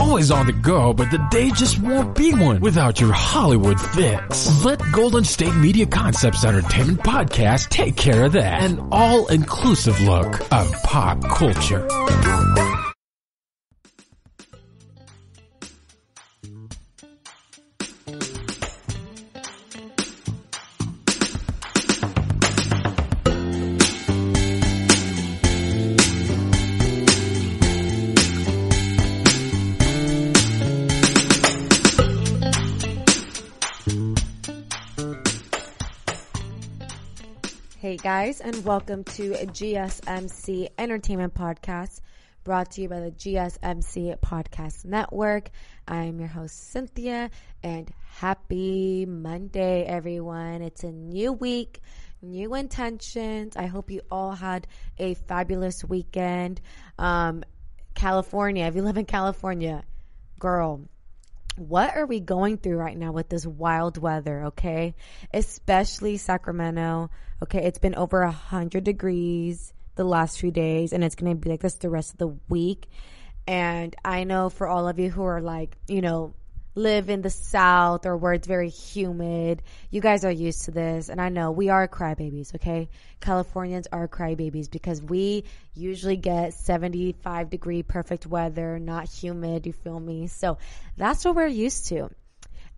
always on the go, but the day just won't be one without your Hollywood fix. Let Golden State Media Concepts Entertainment Podcast take care of that. An all-inclusive look of pop culture. Hey guys, and welcome to GSMC Entertainment Podcast, brought to you by the GSMC Podcast Network. I'm your host, Cynthia, and happy Monday, everyone. It's a new week, new intentions. I hope you all had a fabulous weekend. California, if you live in California, girl, what are we going through right now with this wild weather, okay? Especially Sacramento, okay? It's been over 100 degrees the last few days, and it's going to be like this the rest of the week. And I know for all of you who are like, you know, live in the South or where it's very humid, you guys are used to this. And I know we are crybabies, okay? Californians are crybabies because we usually get 75 degree perfect weather, not humid, you feel me? So that's what we're used to.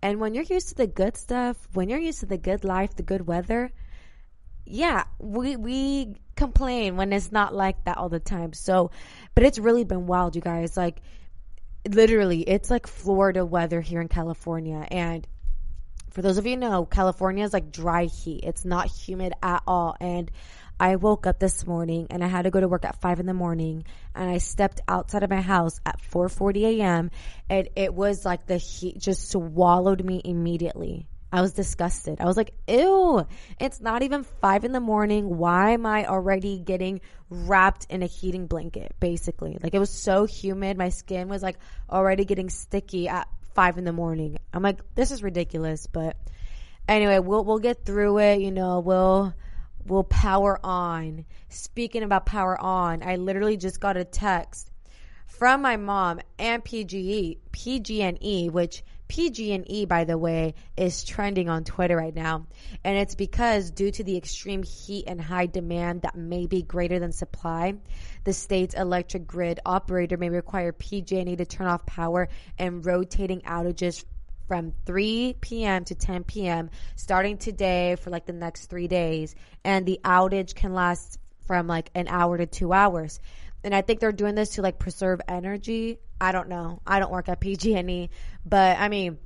And when you're used to the good stuff, when you're used to the good life, the good weather, yeah, we complain when it's not like that all the time. So, but it's really been wild, you guys. Like, literally, it's like Florida weather here in California. And for those of you who know, California is like dry heat. It's not humid at all. And I woke up this morning and I had to go to work at 5 a.m. and I stepped outside of my house at 4:40 a.m. and it was like the heat just swallowed me immediately. I was disgusted. I was like, ew, it's not even 5 a.m. Why am I already getting wrapped in a heating blanket, basically? Like, it was so humid. My skin was like already getting sticky at 5 a.m. I'm like, this is ridiculous. But anyway, we'll get through it. You know, we'll power on. Speaking about power on, I literally just got a text from my mom and PG&E, which PG&E, by the way, is trending on Twitter right now. And it's because due to the extreme heat and high demand that may be greater than supply, the state's electric grid operator may require PG&E to turn off power and rotating outages from 3 p.m. to 10 p.m. starting today for like the next 3 days. And the outage can last from like an hour to 2 hours. And I think they're doing this to like preserve energy. I don't know. I don't work at PG&E, but I mean,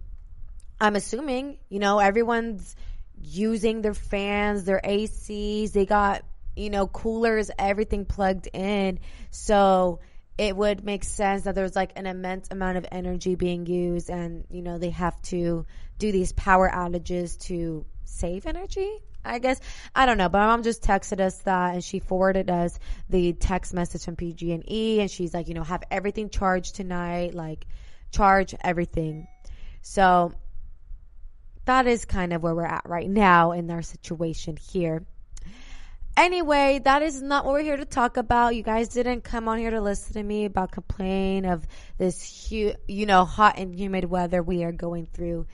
I'm assuming, you know, everyone's using their fans, their ACs. They got, you know, coolers, everything plugged in. So it would make sense that there's like an immense amount of energy being used, and, you know, they have to do these power outages to save energy, I guess. I don't know, but my mom just texted us that, and she forwarded us the text message from PG&E, and she's like, you know, have everything charged tonight, like charge everything. So that is kind of where we're at right now in our situation here. Anyway, that is not what we're here to talk about. You guys didn't come on here to listen to me about complain of this, you know, hot and humid weather we are going through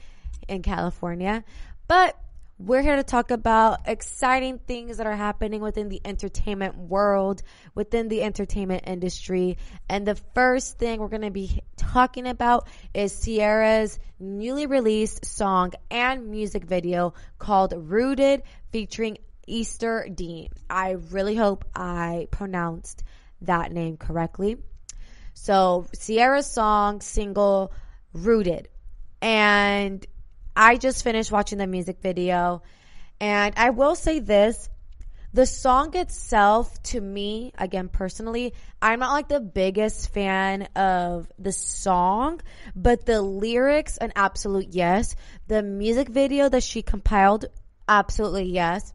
in California. But we're here to talk about exciting things that are happening within the entertainment world, within the entertainment industry. And the first thing we're going to be talking about is Ciara's newly released song and music video called Rooted, featuring Easter Dean. I really hope I pronounced that name correctly. So Ciara's song, single, Rooted. And I just finished watching the music video, and I will say this, the song itself, to me, again, personally, I'm not like the biggest fan of the song, but the lyrics, an absolute yes. The music video that she compiled, absolutely yes.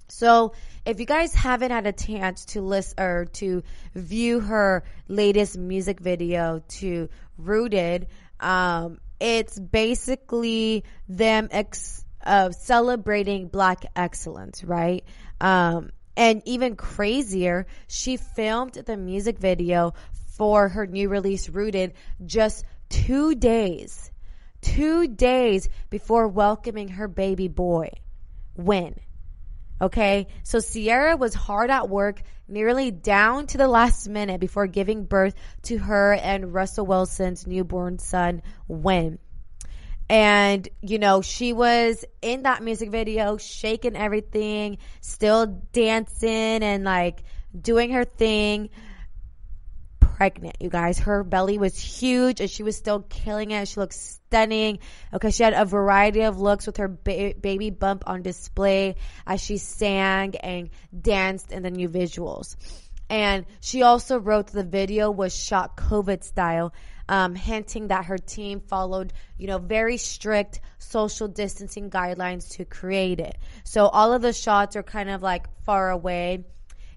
So if you guys haven't had a chance to listen or to view her latest music video to Rooted, it's basically them celebrating Black excellence, right? And even crazier, she filmed the music video for her new release, Rooted, just 2 days. 2 days before welcoming her baby boy, Win. Okay, so Ciara was hard at work, nearly down to the last minute before giving birth to her and Russell Wilson's newborn son, Win. And, you know, she was in that music video, shaking everything, still dancing and like doing her thing. Pregnant, you guys. Her belly was huge and she was still killing it. She looked stunning. Okay, she had a variety of looks with her baby bump on display as she sang and danced in the new visuals. And she also wrote the video was shot COVID style, hinting that her team followed, you know, very strict social distancing guidelines to create it. So all of the shots are kind of like far away.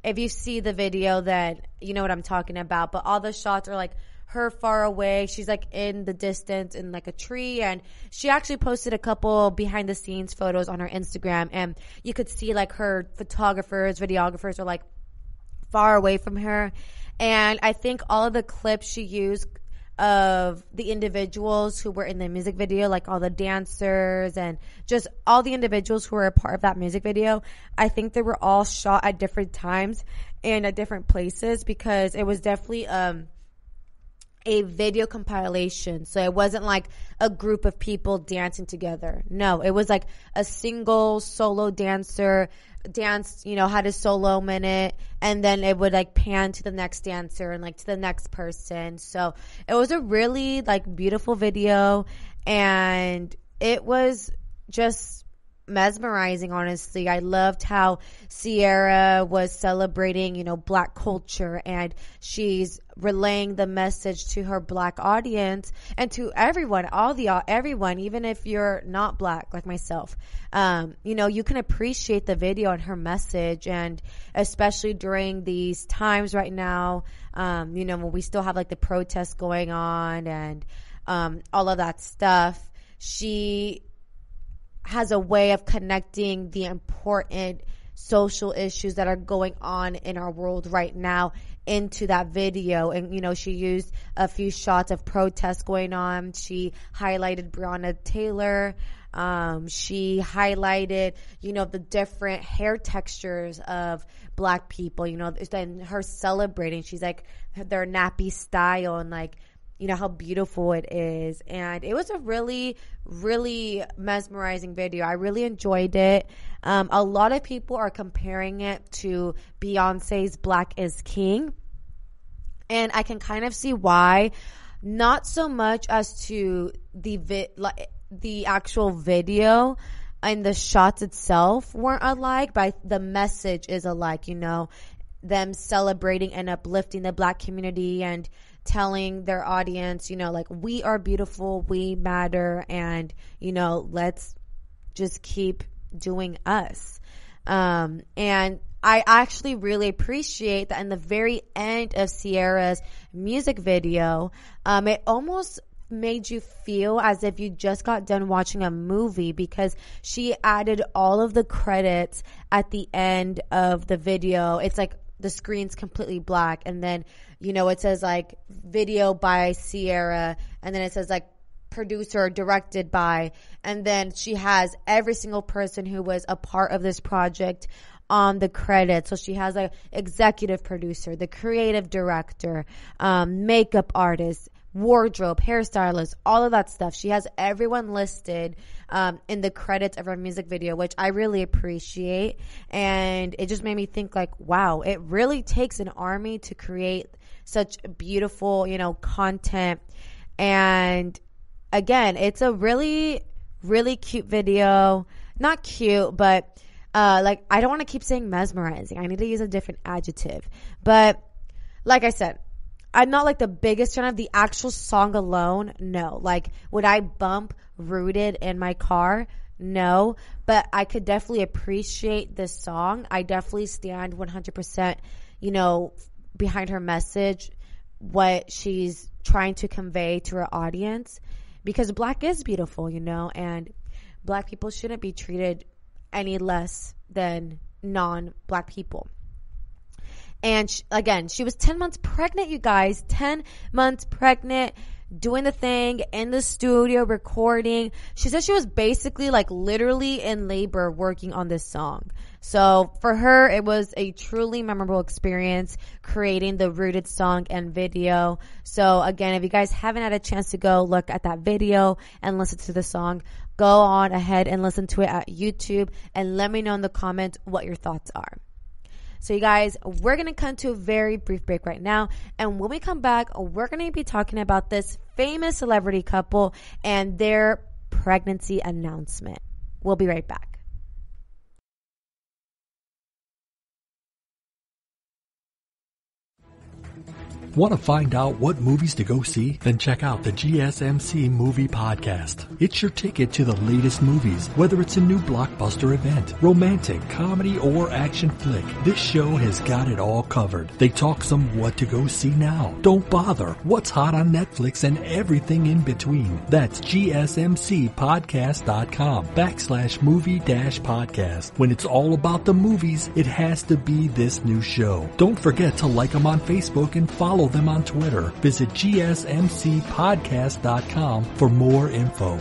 If you see the video, then you know what I'm talking about. But all the shots are like her far away. She's like in the distance in like a tree. And she actually posted a couple behind the scenes photos on her Instagram. And you could see like her photographers, videographers are like far away from her. And I think all of the clips she used of the individuals who were in the music video, like all the dancers and just all the individuals who were a part of that music video, I think they were all shot at different times and at different places, because it was definitely a video compilation. So it wasn't like a group of people dancing together. No, it was like a single solo dancer danced, you know, had a solo minute, and then it would like pan to the next dancer and like to the next person. So it was a really like beautiful video, and it was just mesmerizing, honestly. I loved how Ciara was celebrating, you know, Black culture, and she's relaying the message to her Black audience and to everyone, everyone, even if you're not Black like myself. You know, you can appreciate the video and her message, and especially during these times right now, you know, when we still have like the protests going on and all of that stuff. She has a way of connecting the important social issues that are going on in our world right now into that video. And, you know, she used a few shots of protests going on. She highlighted Breonna Taylor. She highlighted, you know, the different hair textures of Black people, you know, and her celebrating. She's like, their nappy style and like, you know, how beautiful it is. And it was a really, really mesmerizing video. I really enjoyed it. A lot of people are comparing it to Beyonce's Black is King. And I can kind of see why. Not so much as to the actual video and the shots itself weren't alike, but the message is alike, you know, them celebrating and uplifting the Black community and telling their audience, you know, like, we are beautiful, we matter, and, you know, let's just keep doing us. And I actually really appreciate that in the very end of Ciara's music video, it almost made you feel as if you just got done watching a movie, because she added all of the credits at the end of the video. It's like the screen's completely black, and then, you know, it says like video by Ciara, and then it says like producer directed by, and then she has every single person who was a part of this project on the credits. So she has like executive producer, the creative director, makeup artist, wardrobe, hairstylist, all of that stuff. She has everyone listed in the credits of her music video, which I really appreciate. And it just made me think like, wow, it really takes an army to create such beautiful, you know, content. And again, it's a really, really cute video. Not cute, but like, I don't want to keep saying mesmerizing. I need to use a different adjective. But like I said, I'm not like the biggest fan of the actual song alone. No. Like, would I bump Rooted in my car? No. But I could definitely appreciate this song. I definitely stand 100%, you know, behind her message, what she's trying to convey to her audience. Because Black is beautiful, you know, and Black people shouldn't be treated any less than non-Black people. And again, she was 10 months pregnant, you guys. 10 months pregnant, doing the thing in the studio, recording. She said she was basically like literally in labor working on this song. So for her, it was a truly memorable experience creating the Rooted song and video. So again, if you guys haven't had a chance to go look at that video and listen to the song, go on ahead and listen to it at YouTube and let me know in the comments what your thoughts are. So you guys, we're going to come to a very brief break right now. And when we come back, we're going to be talking about this famous celebrity couple and their pregnancy announcement. We'll be right back. Want to find out what movies to go see? Then check out the GSMC Movie Podcast. It's your ticket to the latest movies, whether it's a new blockbuster event, romantic, comedy, or action flick. This show has got it all covered. They talk some what to go see now, don't bother, what's hot on Netflix, and everything in between. That's GSMCpodcast.com/movie-podcast. When it's all about the movies, it has to be this new show. Don't forget to like them on Facebook and follow them on Twitter. Visit GSMCpodcast.com for more info.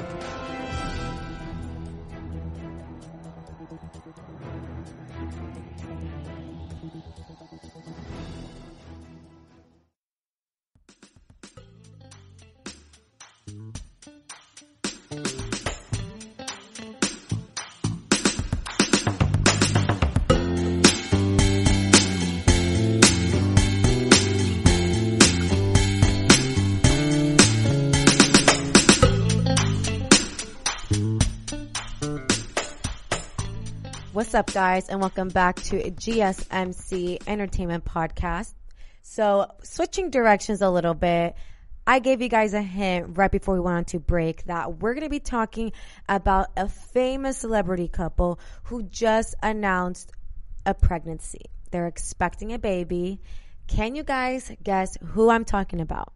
What's up, guys, and welcome back to GSMC Entertainment Podcast. So, switching directions a little bit, I gave you guys a hint right before we went on to break that we're going to be talking about a famous celebrity couple who just announced a pregnancy. They're expecting a baby. Can you guys guess who I'm talking about?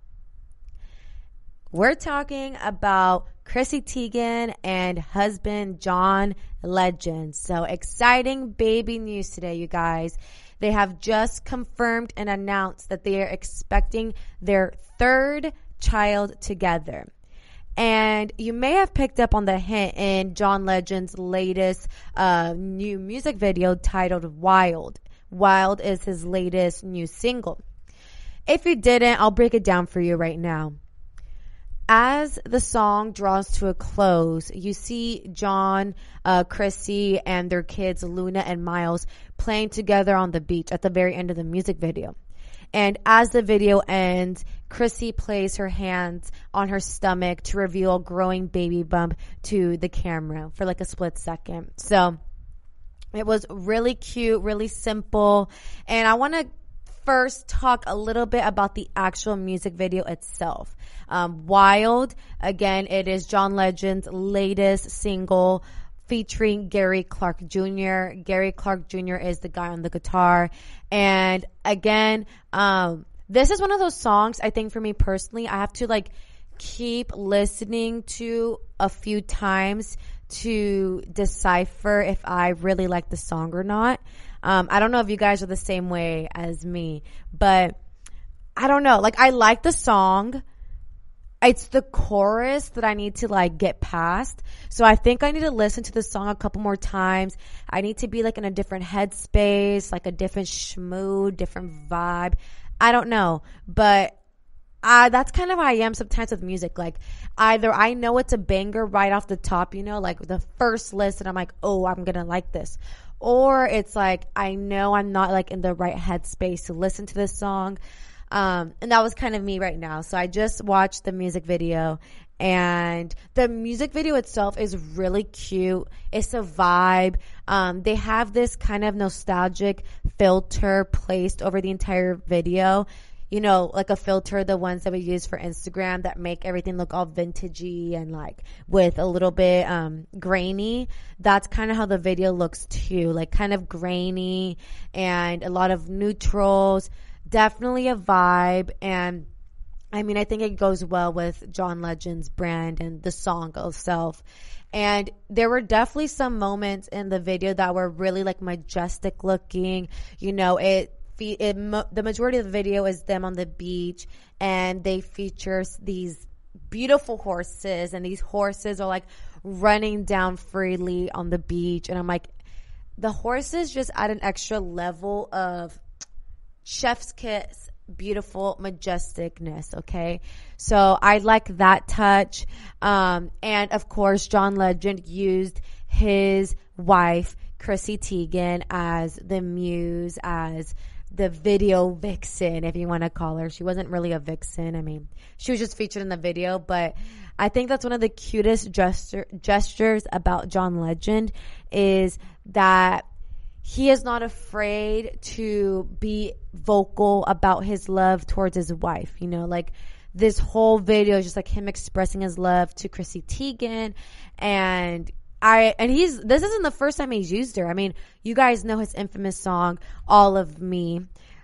We're talking about Chrissy Teigen and husband John Legend. So exciting baby news today, you guys. They have just confirmed and announced that they are expecting their third child together. And you may have picked up on the hint in John Legend's latest new music video titled Wild. Wild is his latest new single. If you didn't, I'll break it down for you right now. As the song draws to a close, you see John, Chrissy, and their kids, Luna and Miles, playing together on the beach at the very end of the music video. And as the video ends, Chrissy plays her hands on her stomach to reveal a growing baby bump to the camera for like a split second. So it was really cute, really simple. And I want to first talk a little bit about the actual music video itself. Wild, again, it is John Legend's latest single featuring Gary Clark Jr. Gary Clark Jr. is the guy on the guitar. And again, this is one of those songs, I think for me personally, I have to like keep listening to a few times to decipher if I really like the song or not. I don't know if you guys are the same way as me, but I don't know. Like, I like the song. It's the chorus that I need to like get past. So I think I need to listen to the song a couple more times. I need to be like in a different headspace, like a different schmood, different vibe. I don't know, but that's kind of how I am sometimes with music. Like, either I know it's a banger right off the top, you know, like the first listen, I'm like, oh, I'm going to like this. Or it's like, I know I'm not like in the right headspace to listen to this song. And that was kind of me right now. So I just watched the music video, and the music video itself is really cute. It's a vibe. They have this kind of nostalgic filter placed over the entire video. You know, like a filter, the ones that we use for Instagram that make everything look all vintagey and like with a little bit grainy. That's kind of how the video looks too, like kind of grainy and a lot of neutrals. Definitely a vibe. And I mean, I think it goes well with John Legend's brand and the song itself. And there were definitely some moments in the video that were really like majestic looking. You know, it the majority of the video is them on the beach, and they feature these beautiful horses, and these horses are like running down freely on the beach. And I'm like, the horses just add an extra level of chef's kiss, beautiful majesticness. Okay, so I like that touch. And of course, John Legend used his wife Chrissy Teigen as the muse, as the video vixen, if you want to call her. She wasn't really a vixen. I mean, she was just featured in the video, but I think that's one of the cutest gestures about John Legend, is that he is not afraid to be vocal about his love towards his wife. You know, like this whole video is just like him expressing his love to Chrissy Teigen, and this isn't the first time he's used her. I mean, you guys know his infamous song, All of Me,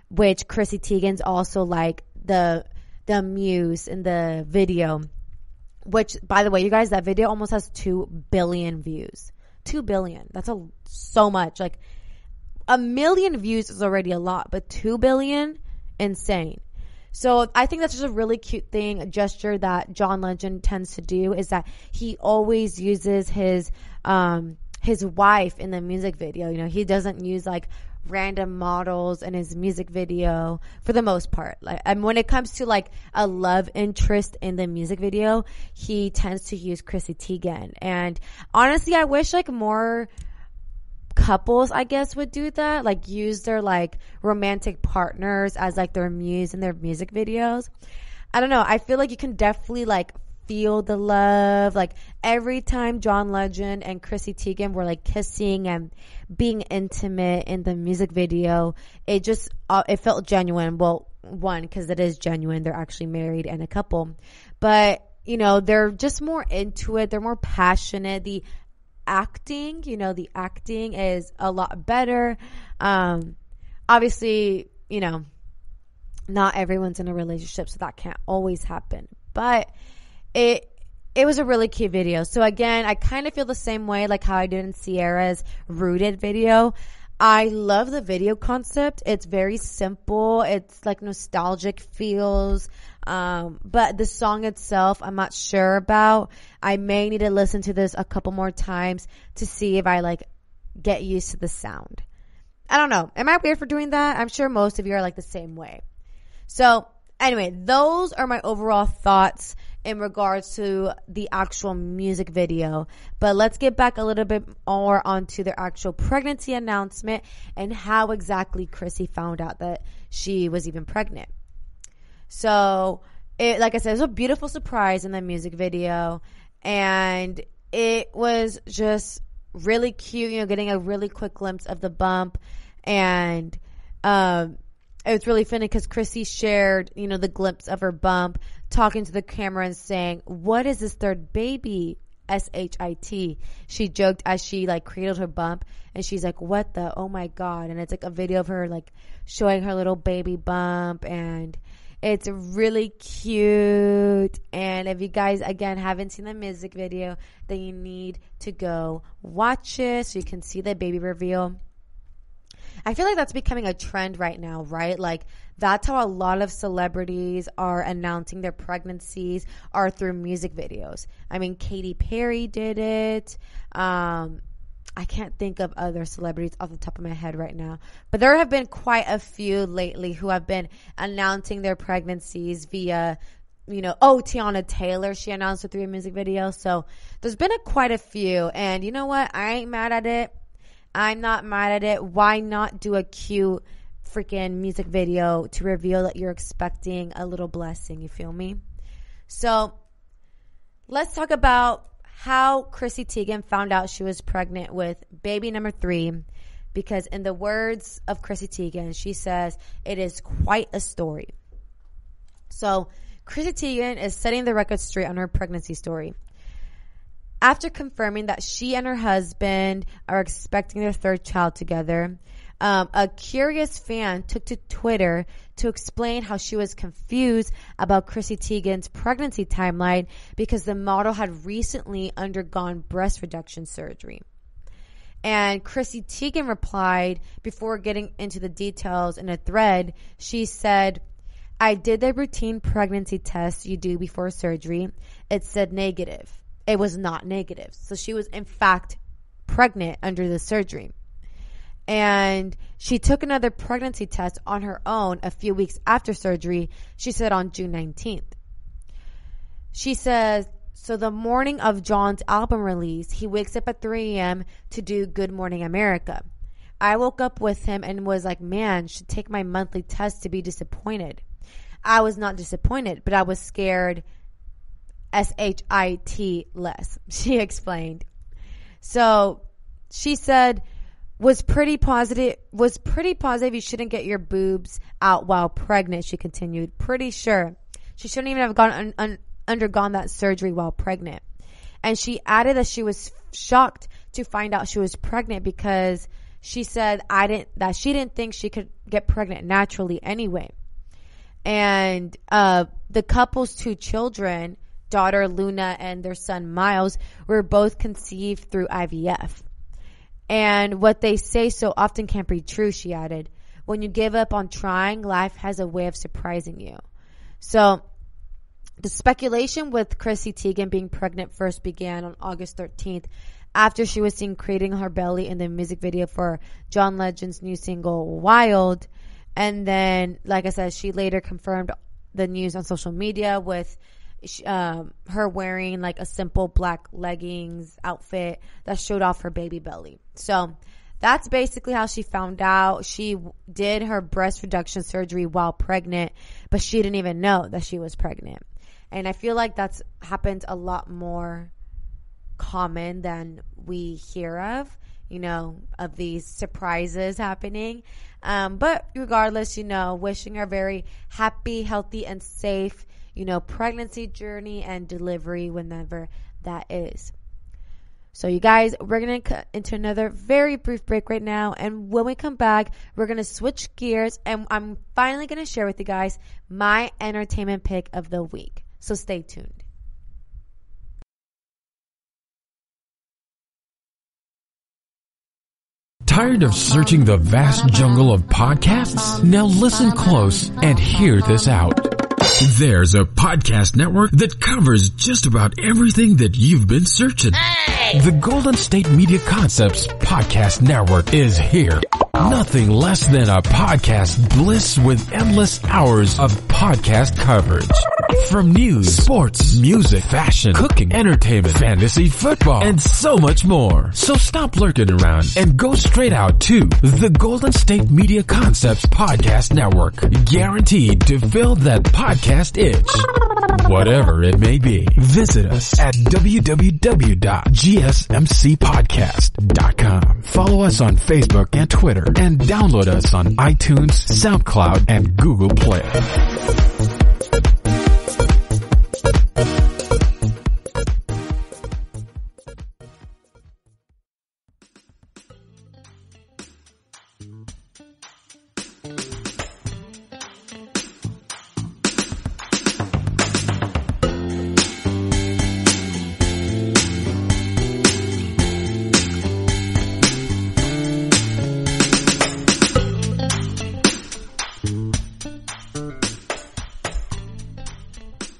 which Chrissy Teigen's also like the muse in the video, which, by the way, you guys, that video almost has 2 billion views. 2 billion. That's so much. Like, 1 million views is already a lot, but 2 billion, insane. So I think that's just a really cute thing, a gesture that John Legend tends to do, is that he always uses his wife in the music video. You know, he doesn't use like random models in his music video for the most part. Like, and when it comes to like a love interest in the music video, he tends to use Chrissy Teigen. And honestly, I wish like more couples, I guess, would do that, like use their like romantic partners as like their muse in their music videos. I don't know, I feel like you can definitely like feel the love. Like every time John Legend and Chrissy Teigen were like kissing and being intimate in the music video, it just it felt genuine. Well, one, because it is genuine, they're actually married and a couple, but you know, they're just more into it, they're more passionate. The acting is a lot better. Obviously, you know, not everyone's in a relationship, so that can't always happen, but it was a really cute video. So again, I kind of feel the same way like how I did in Ciara's Rooted video. I love the video concept. It's very simple. It's like nostalgic feels. But the song itself, I'm not sure about. I may need to listen to this a couple more times to see if I like get used to the sound. I don't know. Am I weird for doing that? I'm sure most of you are like the same way. So anyway, those are my overall thoughts in regards to the actual music video. But let's get back a little bit more onto their actual pregnancy announcement and how exactly Chrissy found out that she was even pregnant. So, like I said, it was a beautiful surprise in the music video, and it was just really cute, you know, getting a really quick glimpse of the bump. And it was really funny because Chrissy shared, you know, the glimpse of her bump, talking to the camera and saying, "What is this third baby? SHIT." She joked as she like cradled her bump, and she's like, "What the? Oh my God." And it's like a video of her like showing her little baby bump, and it's really cute. And if you guys, again, haven't seen the music video, then you need to go watch it so you can see the baby reveal. I feel like that's becoming a trend right now, right? Like that's how a lot of celebrities are announcing their pregnancies, are through music videos. I mean, Katy Perry did it. I can't think of other celebrities off the top of my head right now, but there have been quite a few lately who have been announcing their pregnancies via, you know, Tiana Taylor, she announced it through a music video. So there's been quite a few, and you know what? I ain't mad at it. I'm not mad at it. Why not do a cute freaking music video to reveal that you're expecting a little blessing? You feel me? So let's talk about how Chrissy Teigen found out she was pregnant with baby number 3, because in the words of Chrissy Teigen, she says it is quite a story. So Chrissy Teigen is setting the record straight on her pregnancy story. After confirming that she and her husband are expecting their 3rd child together, a curious fan took to Twitter to explain how she was confused about Chrissy Teigen's pregnancy timeline because the model had recently undergone breast reduction surgery. And Chrissy Teigen replied before getting into the details in a thread. She said, I did the routine pregnancy test you do before surgery. It said negative. It was not negative. So she was in fact pregnant under the surgery. And she took another pregnancy test on her own a few weeks after surgery. She said on June 19th. She says, so the morning of John's album release, he wakes up at 3 a.m. to do Good Morning America. I woke up with him and was like, man, should take my monthly test to be disappointed. I was not disappointed, but I was scared, S-H-I-T less, she explained. So she said, was pretty positive you shouldn't get your boobs out while pregnant, she continued. Pretty sure. She shouldn't even have undergone that surgery while pregnant. And she added that she was shocked to find out she was pregnant because she said she didn't think she could get pregnant naturally anyway. And the couple's 2 children, daughter Luna and their son Miles, were both conceived through IVF. And what they say so often can't be true, she added. When you give up on trying, life has a way of surprising you. So the speculation with Chrissy Teigen being pregnant first began on August 13th after she was seen creating her belly in the music video for John Legend's new single, Wild. And then, like I said, she later confirmed the news on social media with her wearing like a simple black leggings outfit that showed off her baby belly. So that's basically how she found out. She did her breast reduction surgery while pregnant, but she didn't even know that she was pregnant. And I feel like that's happened a lot more common than we hear of, of these surprises happening. But regardless, wishing her very happy, healthy, and safe, pregnancy journey and delivery whenever that is. So you guys, we're going to cut into another very brief break right now. And when we come back, we're going to switch gears. And I'm finally going to share with you guys my entertainment pick of the week. So stay tuned. Tired of searching the vast jungle of podcasts? Now listen close and hear this out. There's a podcast network that covers just about everything that you've been searching. Hey! The Golden State Media Concepts Podcast Network is here. Nothing less than a podcast bliss with endless hours of podcast coverage. From news, sports, music, fashion, cooking, entertainment, fantasy, football, and so much more. So stop lurking around and go straight out to the Golden State Media Concepts Podcast Network. Guaranteed to fill that podcast itch. Whatever it may be. Visit us at www.gsmcpodcast.com. Follow us on Facebook and Twitter and download us on iTunes, SoundCloud, and Google Play.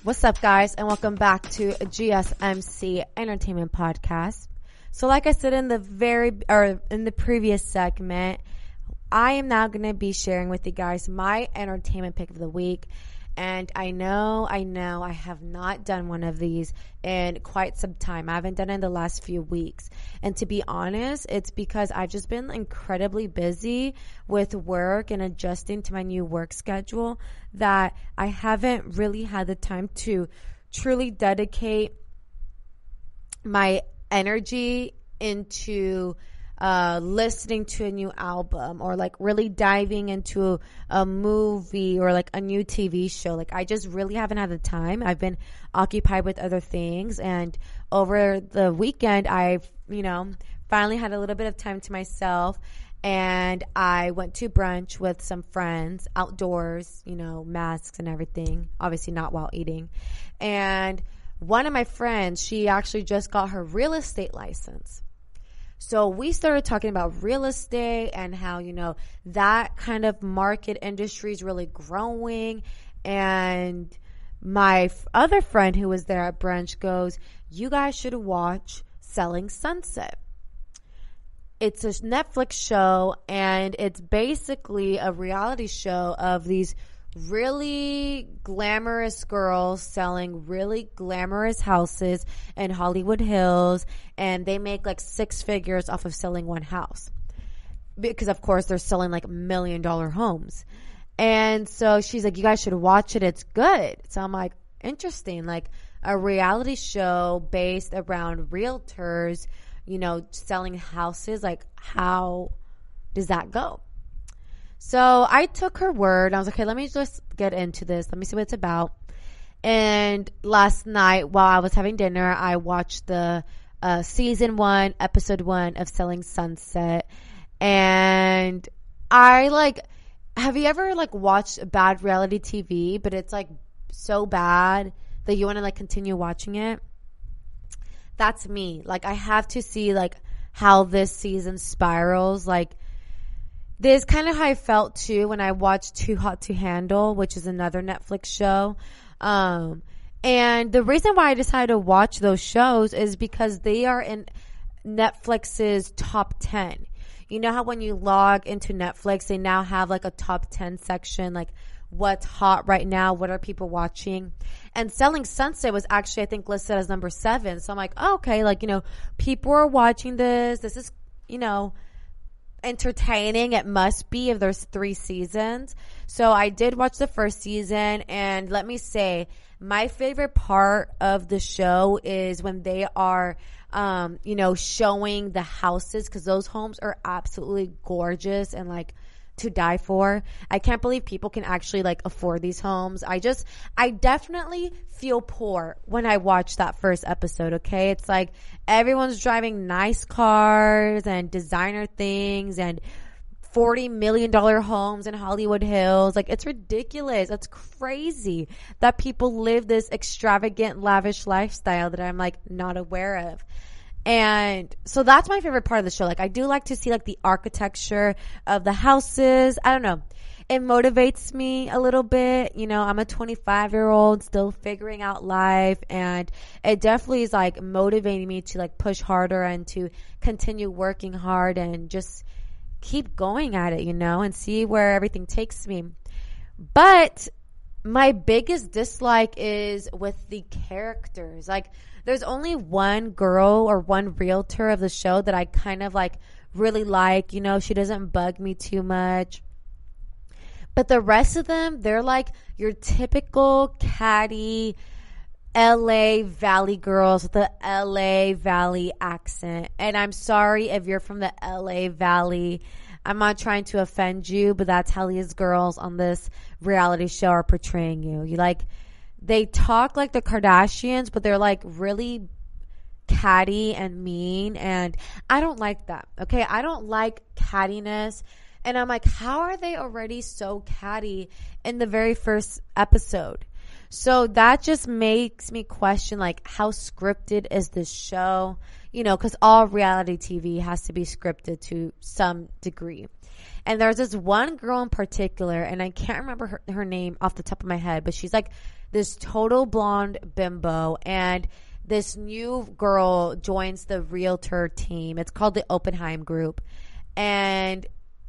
What's up, guys, and welcome back to a GSMC Entertainment Podcast. So like I said in the previous segment, I am now going to be sharing with you guys my entertainment pick of the week. And I know I have not done one of these in quite some time. I haven't done it in the last few weeks. And to be honest, it's because I've just been incredibly busy with work and adjusting to my new work schedule that I haven't really had the time to truly dedicate my energy into listening to a new album or like really diving into a movie or like a new TV show. Like I just really haven't had the time. I've been occupied with other things, and over the weekend I've, finally had a little bit of time to myself, and I went to brunch with some friends outdoors, masks and everything, obviously not while eating. And one of my friends, she actually just got her real estate license. So we started talking about real estate and how, that kind of market industry is really growing. And my other friend who was there at brunch goes, you guys should watch Selling Sunset. It's a Netflix show, and it's basically a reality show of these really glamorous girls selling really glamorous houses in Hollywood Hills, and they make like 6 figures off of selling one house because of course they're selling like $1 million homes. And so she's like, you guys should watch it, it's good. So I'm like, interesting, like a reality show based around realtors, selling houses. Like, how does that go? So I took her word. I was like, okay, let me just get into this. Let me see what it's about. And last night while I was having dinner, I watched the season 1, episode 1 of Selling Sunset. And have you ever watched bad reality TV, but it's like so bad that you want to continue watching it? That's me. Like, I have to see how this season spirals. This is kind of how I felt too when I watched Too Hot to Handle, which is another Netflix show. And the reason why I decided to watch those shows is because they are in Netflix's top 10. You know how when you log into Netflix, they now have a top 10 section, what's hot right now, what are people watching? And Selling Sunset was actually, I think, listed as number 7. So I'm like, oh, okay, people are watching this. This is, entertaining. It must be if there's 3 seasons. So I did watch the first season, and let me say, my favorite part of the show is when they are showing the houses, because those homes are absolutely gorgeous and to die for. I can't believe people can actually afford these homes. I definitely feel poor when I watch that first episode, okay? It's everyone's driving nice cars and designer things and $40 million homes in Hollywood Hills. It's ridiculous. It's crazy that people live this extravagant, lavish lifestyle that I'm not aware of. And so that's my favorite part of the show. I do like to see the architecture of the houses. I don't know. It motivates me a little bit. I'm a 25-year-old still figuring out life, and it definitely is motivating me to push harder and to continue working hard and just keep going at it, and see where everything takes me. But my biggest dislike is with the characters. There's only one girl or one realtor of the show that I kind of really like. She doesn't bug me too much. But the rest of them, they're your typical catty LA Valley girls with the LA Valley accent. And I'm sorry if you're from the LA Valley. I'm not trying to offend you, but that's how these girls on this reality show are portraying you. They talk like the Kardashians, but they're really catty and mean. And I don't like that. Okay. I don't like cattiness. And I'm how are they already so catty in the very first episode? So that just makes me question how scripted is this show? Because all reality TV has to be scripted to some degree. And there's this one girl in particular, and I can't remember her name off the top of my head, but she's this total blonde bimbo, and this new girl joins the realtor team. It's called the Oppenheim Group, and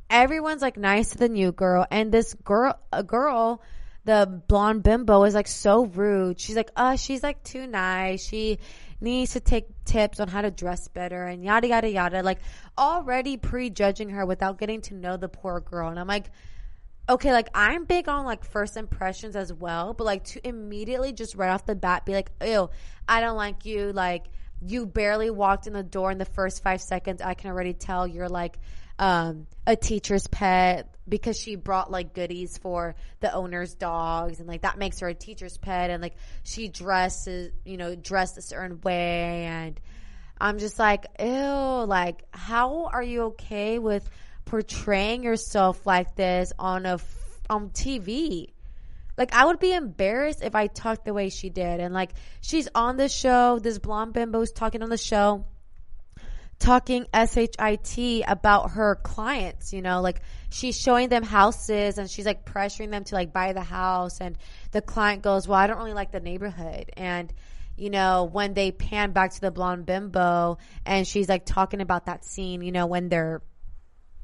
everyone's nice to the new girl, and this girl, the blonde bimbo, is so rude. She's she's too nice. She needs to take tips on how to dress better and yada yada yada. Already prejudging her without getting to know the poor girl. And I'm okay, I'm big on first impressions as well, but to immediately just right off the bat be ew, I don't like you. You barely walked in the door in the first 5 seconds. I can already tell you're a teacher's pet because she brought goodies for the owner's dogs, and that makes her a teacher's pet, and she dresses, dressed a certain way, and I'm just ew, how are you okay with portraying yourself like this on TV? I would be embarrassed if I talked the way she did. And she's on the show, this blonde bimbo's talking on the show talking shit about her clients, you know, like she's showing them houses and she's like pressuring them to like buy the house, and the client goes, well, I don't really like the neighborhood. And you know, when they pan back to the blonde bimbo and she's like talking about that scene, you know, when they're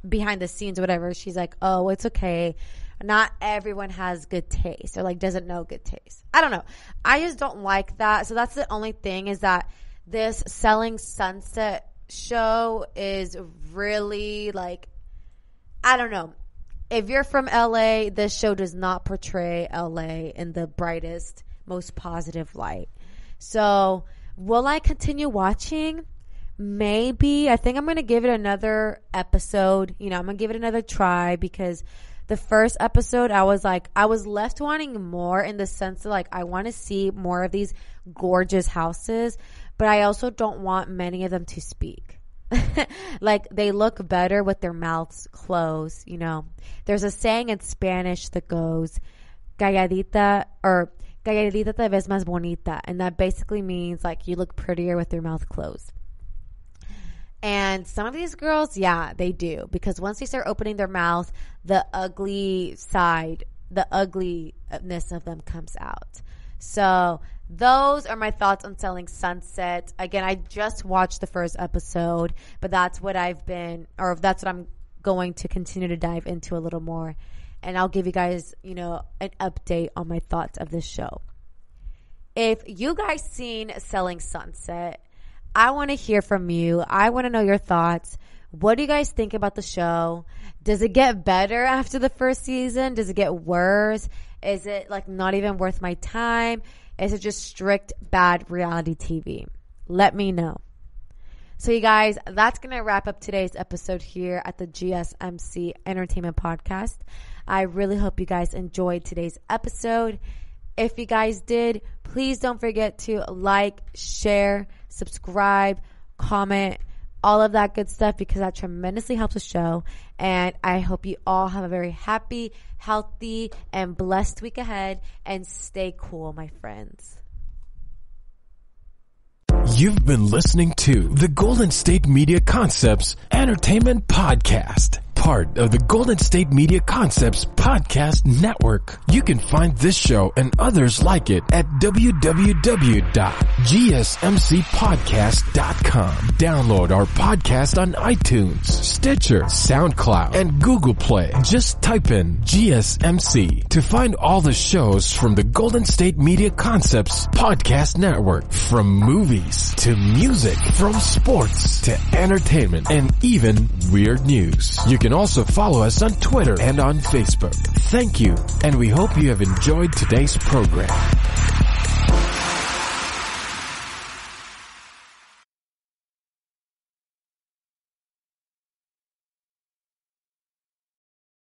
behind the scenes or whatever, she's like, oh, it's okay, not everyone has good taste, or like doesn't know good taste. I don't know, I just don't like that. So that's the only thing, is that this Selling Sunset show is really like, I don't know, if you're from LA, this show does not portray LA in the brightest, most positive light. So will I continue watching? Maybe. I think I'm going to give it another episode. You know, I'm going to give it another try, because the first episode, I was left wanting more, in the sense that like, I want to see more of these gorgeous houses, but I also don't want many of them to speak. Like, they look better with their mouths closed, you know. There's a saying in Spanish that goes, calladita, or calladita te ves más bonita. And that basically means like you look prettier with your mouth closed. And some of these girls, yeah, they do. Because once they start opening their mouth, the ugly side, the ugliness of them comes out. So those are my thoughts on Selling Sunset. Again, I just watched the first episode, but that's what I'm going to continue to dive into a little more. And I'll give you guys, you know, an update on my thoughts of this show. If you guys seen Selling Sunset, I want to hear from you. I want to know your thoughts. What do you guys think about the show? Does it get better after the first season? Does it get worse? Is it like not even worth my time? Is it just strict bad reality TV? Let me know. So you guys, that's going to wrap up today's episode here at the GSMC Entertainment Podcast. I really hope you guys enjoyed today's episode. If you guys did, please don't forget to like, share, subscribe, comment, all of that good stuff, because that tremendously helps the show. And I hope you all have a very happy, healthy, and blessed week ahead. And stay cool, my friends. You've been listening to the Golden State Media Concepts Entertainment Podcast, part of the Golden State Media Concepts Podcast Network. You can find this show and others like it at www.gsmcpodcast.com. Download our podcast on iTunes, Stitcher, SoundCloud, and Google Play. Just type in GSMC to find all the shows from the Golden State Media Concepts Podcast Network, from movies to music, from sports to entertainment, and even weird news. You can also follow us on Twitter and on Facebook. Thank you, and we hope you have enjoyed today's program.